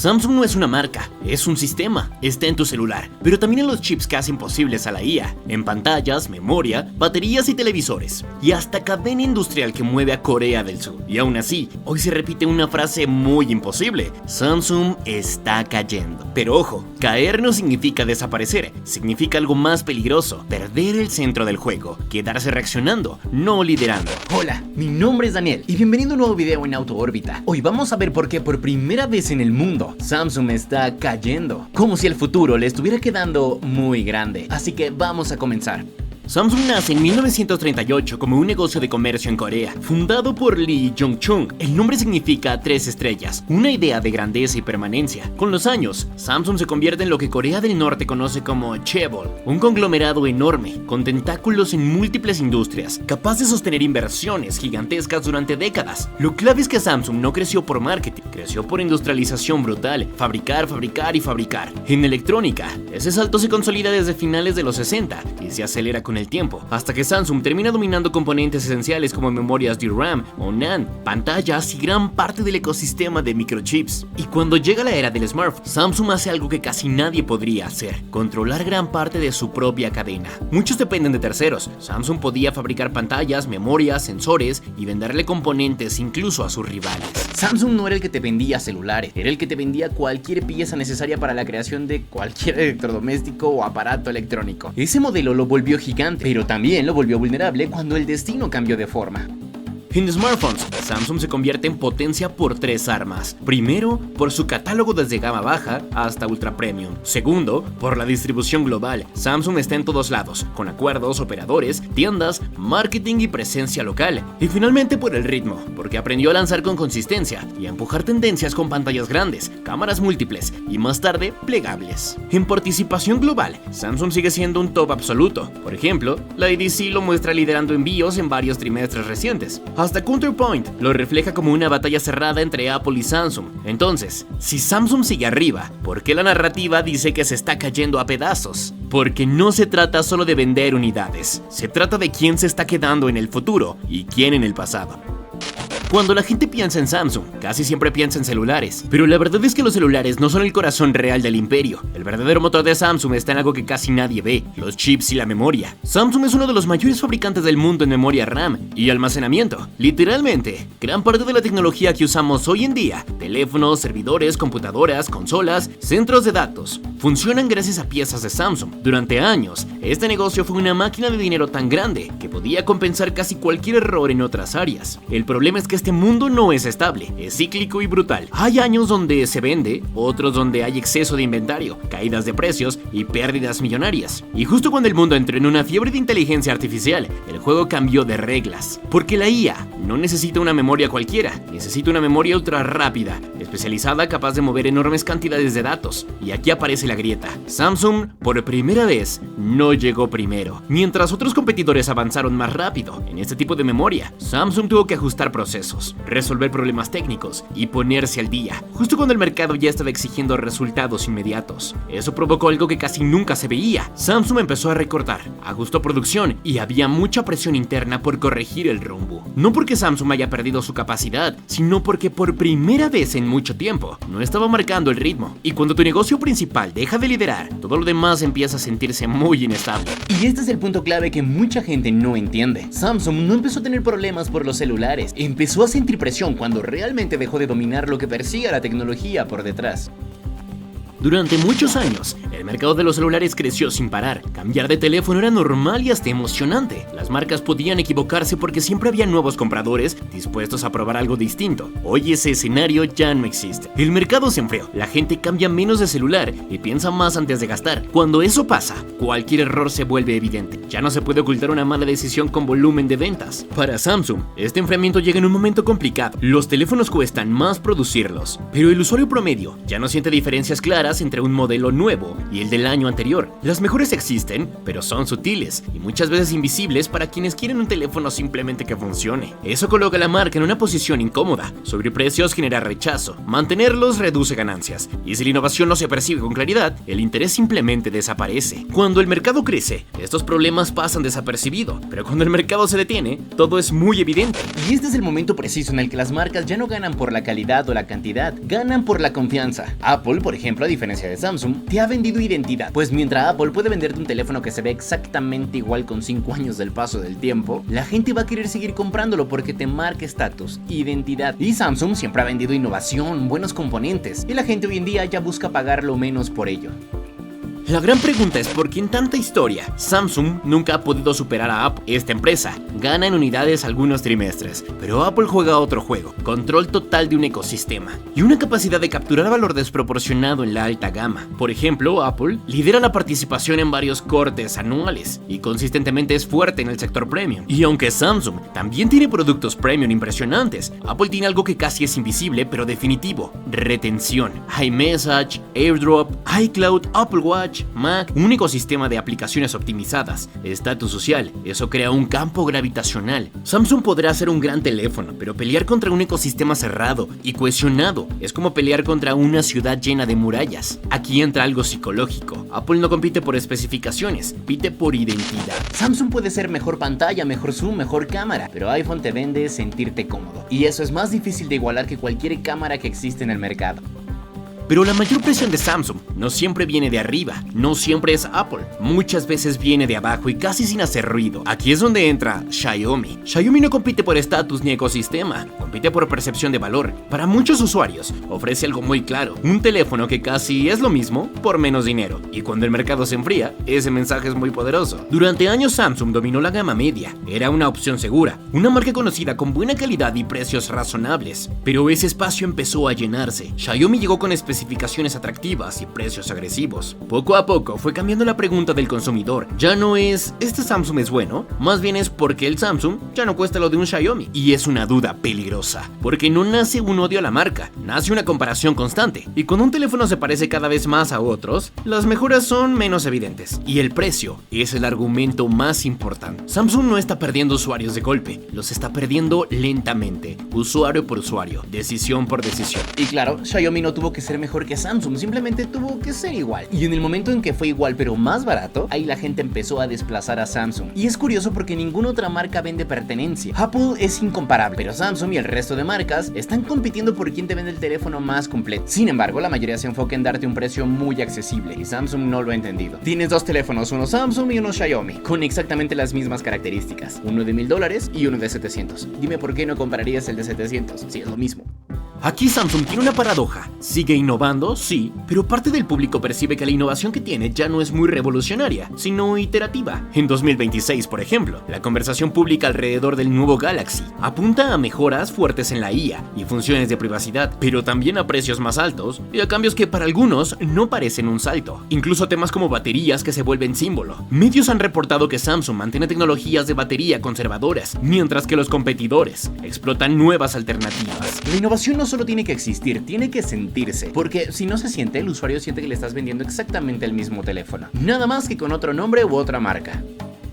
Samsung no es una marca, es un sistema, está en tu celular, pero también en los chips que hacen posibles a la IA, en pantallas, memoria, baterías y televisores, y hasta cadena industrial que mueve a Corea del Sur. Y aún así, hoy se repite una frase muy imposible: Samsung está cayendo. Pero ojo, caer no significa desaparecer, significa algo más peligroso: perder el centro del juego, quedarse reaccionando, no liderando. Hola, mi nombre es Daniel y bienvenido a un nuevo video en Auto Órbita. Hoy vamos a ver por qué por primera vez en el mundo Samsung está cayendo, como si el futuro le estuviera quedando muy grande. Así que vamos a comenzar. Samsung nace en 1938 como un negocio de comercio en Corea, fundado por Lee Jong-chung. El nombre significa 3 estrellas, una idea de grandeza y permanencia. Con los años, Samsung se convierte en lo que Corea del Norte conoce como chaebol, un conglomerado enorme, con tentáculos en múltiples industrias, capaz de sostener inversiones gigantescas durante décadas. Lo clave es que Samsung no creció por marketing, creció por industrialización brutal, fabricar, fabricar y fabricar. En electrónica, ese salto se consolida desde finales de los 60 y se acelera con el tiempo, hasta que Samsung termina dominando componentes esenciales como memorias DRAM o NAND, pantallas y gran parte del ecosistema de microchips. Y cuando llega la era del smartphone, Samsung hace algo que casi nadie podría hacer: controlar gran parte de su propia cadena. Muchos dependen de terceros. Samsung podía fabricar pantallas, memorias, sensores y venderle componentes incluso a sus rivales. Samsung no era el que te vendía celulares, era el que te vendía cualquier pieza necesaria para la creación de cualquier electrodoméstico o aparato electrónico. Ese modelo lo volvió gigante, pero también lo volvió vulnerable cuando el destino cambió de forma. En smartphones, Samsung se convierte en potencia por 3 armas. Primero, por su catálogo desde gama baja hasta ultra premium. Segundo, por la distribución global. Samsung está en todos lados, con acuerdos, operadores, tiendas, marketing y presencia local. Y finalmente por el ritmo, porque aprendió a lanzar con consistencia y a empujar tendencias con pantallas grandes, cámaras múltiples y más tarde plegables. En participación global, Samsung sigue siendo un top absoluto. Por ejemplo, la IDC lo muestra liderando envíos en varios trimestres recientes. Hasta Counterpoint lo refleja como una batalla cerrada entre Apple y Samsung. Entonces, si Samsung sigue arriba, ¿por qué la narrativa dice que se está cayendo a pedazos? Porque no se trata solo de vender unidades, se trata de quién se está quedando en el futuro y quién en el pasado. Cuando la gente piensa en Samsung, casi siempre piensa en celulares, pero la verdad es que los celulares no son el corazón real del imperio. El verdadero motor de Samsung está en algo que casi nadie ve: los chips y la memoria. Samsung es uno de los mayores fabricantes del mundo en memoria RAM y almacenamiento. Literalmente, gran parte de la tecnología que usamos hoy en día, teléfonos, servidores, computadoras, consolas, centros de datos, funcionan gracias a piezas de Samsung. Durante años, este negocio fue una máquina de dinero tan grande que podía compensar casi cualquier error en otras áreas. El problema es que este mundo no es estable, es cíclico y brutal. Hay años donde se vende, otros donde hay exceso de inventario, caídas de precios y pérdidas millonarias. Y justo cuando el mundo entró en una fiebre de inteligencia artificial, el juego cambió de reglas. Porque la IA no necesita una memoria cualquiera, necesita una memoria ultra rápida, especializada, capaz de mover enormes cantidades de datos. Y aquí aparece la grieta. Samsung, por primera vez, no llegó primero. Mientras otros competidores avanzaron más rápido en este tipo de memoria, Samsung tuvo que ajustar procesos, resolver problemas técnicos y ponerse al día, justo cuando el mercado ya estaba exigiendo resultados inmediatos. Eso provocó algo que casi nunca se veía. Samsung empezó a recortar, ajustó producción y había mucha presión interna por corregir el rumbo. No porque Samsung haya perdido su capacidad, sino porque por primera vez en mucho tiempo no estaba marcando el ritmo. Y cuando tu negocio principal deja de liderar, todo lo demás empieza a sentirse muy inestable. Y este es el punto clave que mucha gente no entiende. Samsung no empezó a tener problemas por los celulares, empezó a sentir presión cuando realmente dejó de dominar lo que persigue la tecnología por detrás. Durante muchos años, el mercado de los celulares creció sin parar. Cambiar de teléfono era normal y hasta emocionante. Las marcas podían equivocarse porque siempre había nuevos compradores dispuestos a probar algo distinto. Hoy ese escenario ya no existe. El mercado se enfrió, la gente cambia menos de celular y piensa más antes de gastar. Cuando eso pasa, cualquier error se vuelve evidente. Ya no se puede ocultar una mala decisión con volumen de ventas. Para Samsung, este enfriamiento llega en un momento complicado. Los teléfonos cuestan más producirlos, pero el usuario promedio ya no siente diferencias claras diferencias entre un modelo nuevo y el del año anterior. Las mejores existen, pero son sutiles y muchas veces invisibles para quienes quieren un teléfono simplemente que funcione. Eso coloca a la marca en una posición incómoda. Subir precios genera rechazo, mantenerlos reduce ganancias, y si la innovación no se percibe con claridad, el interés simplemente desaparece. Cuando el mercado crece, estos problemas pasan desapercibidos, pero cuando el mercado se detiene, todo es muy evidente. Y este es el momento preciso en el que las marcas ya no ganan por la calidad o la cantidad, ganan por la confianza. Apple, por ejemplo, a diferencia de Samsung, te ha vendido identidad, pues mientras Apple puede venderte un teléfono que se ve exactamente igual con 5 años del paso del tiempo, la gente va a querer seguir comprándolo porque te marca estatus, identidad. Y Samsung siempre ha vendido innovación, buenos componentes, y la gente hoy en día ya busca pagar lo menos por ello. La gran pregunta es por qué en tanta historia Samsung nunca ha podido superar a Apple. Esta empresa gana en unidades algunos trimestres, pero Apple juega otro juego, control total de un ecosistema y una capacidad de capturar valor desproporcionado en la alta gama. Por ejemplo, Apple lidera la participación en varios cortes anuales y consistentemente es fuerte en el sector premium. Y aunque Samsung también tiene productos premium impresionantes, Apple tiene algo que casi es invisible pero definitivo: retención. iMessage, AirDrop, iCloud, Apple Watch, Mac, un ecosistema de aplicaciones optimizadas, estatus social. Eso crea un campo gravitacional. Samsung podrá ser un gran teléfono, pero pelear contra un ecosistema cerrado y cohesionado es como pelear contra una ciudad llena de murallas. Aquí entra algo psicológico. Apple no compite por especificaciones, compite por identidad. Samsung puede ser mejor pantalla, mejor zoom, mejor cámara, pero iPhone te vende sentirte cómodo. Y eso es más difícil de igualar que cualquier cámara que existe en el mercado. Pero la mayor presión de Samsung no siempre viene de arriba, no siempre es Apple, muchas veces viene de abajo y casi sin hacer ruido. Aquí es donde entra Xiaomi. Xiaomi no compite por estatus ni ecosistema, compite por percepción de valor. Para muchos usuarios ofrece algo muy claro, un teléfono que casi es lo mismo por menos dinero. Y cuando el mercado se enfría, ese mensaje es muy poderoso. Durante años Samsung dominó la gama media, era una opción segura, una marca conocida con buena calidad y precios razonables. Pero ese espacio empezó a llenarse. Xiaomi llegó con especificaciones atractivas y precios agresivos. Poco a poco fue cambiando la pregunta del consumidor. Ya no es ¿este Samsung es bueno? Más bien es porque el Samsung ya no cuesta lo de un Xiaomi. Y es una duda peligrosa, porque no nace un odio a la marca, nace una comparación constante. Y cuando un teléfono se parece cada vez más a otros, las mejoras son menos evidentes. Y el precio es el argumento más importante. Samsung no está perdiendo usuarios de golpe, los está perdiendo lentamente, usuario por usuario, decisión por decisión. Y claro, Xiaomi no tuvo que ser mejor que Samsung, simplemente tuvo que ser igual. Y en el momento en que fue igual pero más barato, ahí la gente empezó a desplazar a Samsung. Y es curioso porque ninguna otra marca vende pertenencia. Apple es incomparable, pero Samsung y el resto de marcas están compitiendo por quién te vende el teléfono más completo. Sin embargo, la mayoría se enfoca en darte un precio muy accesible y Samsung no lo ha entendido. Tienes dos teléfonos, uno Samsung y uno Xiaomi, con exactamente las mismas características, uno de $1000 y uno de 700. Dime por qué no comprarías el de 700 si es lo mismo. Aquí Samsung tiene una paradoja. Sigue innovando, sí, pero parte del público percibe que la innovación que tiene ya no es muy revolucionaria, sino iterativa. En 2026, por ejemplo, la conversación pública alrededor del nuevo Galaxy apunta a mejoras fuertes en la IA y funciones de privacidad, pero también a precios más altos y a cambios que para algunos no parecen un salto. Incluso temas como baterías que se vuelven símbolo. Medios han reportado que Samsung mantiene tecnologías de batería conservadoras, mientras que los competidores explotan nuevas alternativas. La innovación no solo tiene que existir, tiene que sentirse, porque si no se siente, el usuario siente que le estás vendiendo exactamente el mismo teléfono, nada más que con otro nombre u otra marca.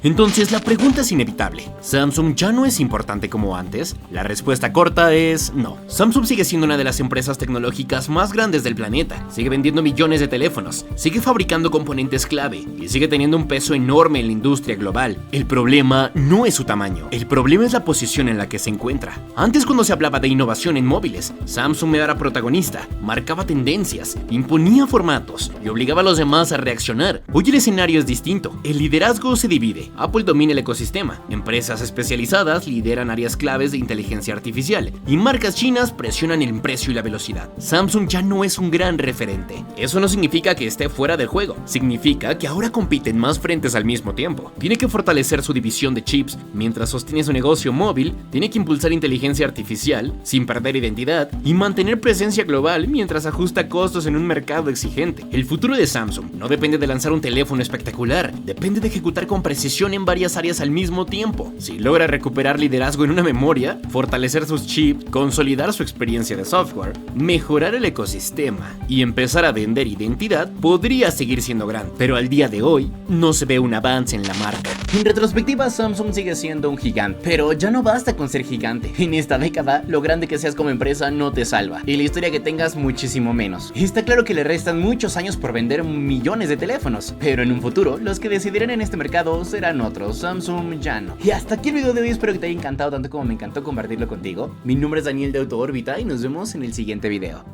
Entonces la pregunta es inevitable. ¿Samsung ya no es importante como antes? La respuesta corta es no. Samsung sigue siendo una de las empresas tecnológicas más grandes del planeta. Sigue vendiendo millones de teléfonos, sigue fabricando componentes clave y sigue teniendo un peso enorme en la industria global. El problema no es su tamaño, el problema es la posición en la que se encuentra. Antes, cuando se hablaba de innovación en móviles, Samsung era protagonista, marcaba tendencias, imponía formatos y obligaba a los demás a reaccionar. Hoy el escenario es distinto, el liderazgo se divide. Apple domina el ecosistema, empresas especializadas lideran áreas claves de inteligencia artificial y marcas chinas presionan el precio y la velocidad. Samsung ya no es un gran referente. Eso no significa que esté fuera del juego, significa que ahora compite en más frentes al mismo tiempo. Tiene que fortalecer su división de chips mientras sostiene su negocio móvil, tiene que impulsar inteligencia artificial sin perder identidad y mantener presencia global mientras ajusta costos en un mercado exigente. El futuro de Samsung no depende de lanzar un teléfono espectacular, depende de ejecutar con precisión evolución en varias áreas al mismo tiempo. Si logra recuperar liderazgo en una memoria, fortalecer sus chips, consolidar su experiencia de software, mejorar el ecosistema y empezar a vender identidad, podría seguir siendo grande. Pero al día de hoy, no se ve un avance en la marca. En retrospectiva, Samsung sigue siendo un gigante, pero ya no basta con ser gigante. En esta década, lo grande que seas como empresa no te salva, y la historia que tengas muchísimo menos. Está claro que le restan muchos años por vender millones de teléfonos, pero en un futuro, los que decidirán en este mercado serán otros. Samsung ya no. Y hasta aquí el video de hoy, espero que te haya encantado tanto como me encantó compartirlo contigo. Mi nombre es Daniel de AutoOrbita y nos vemos en el siguiente video.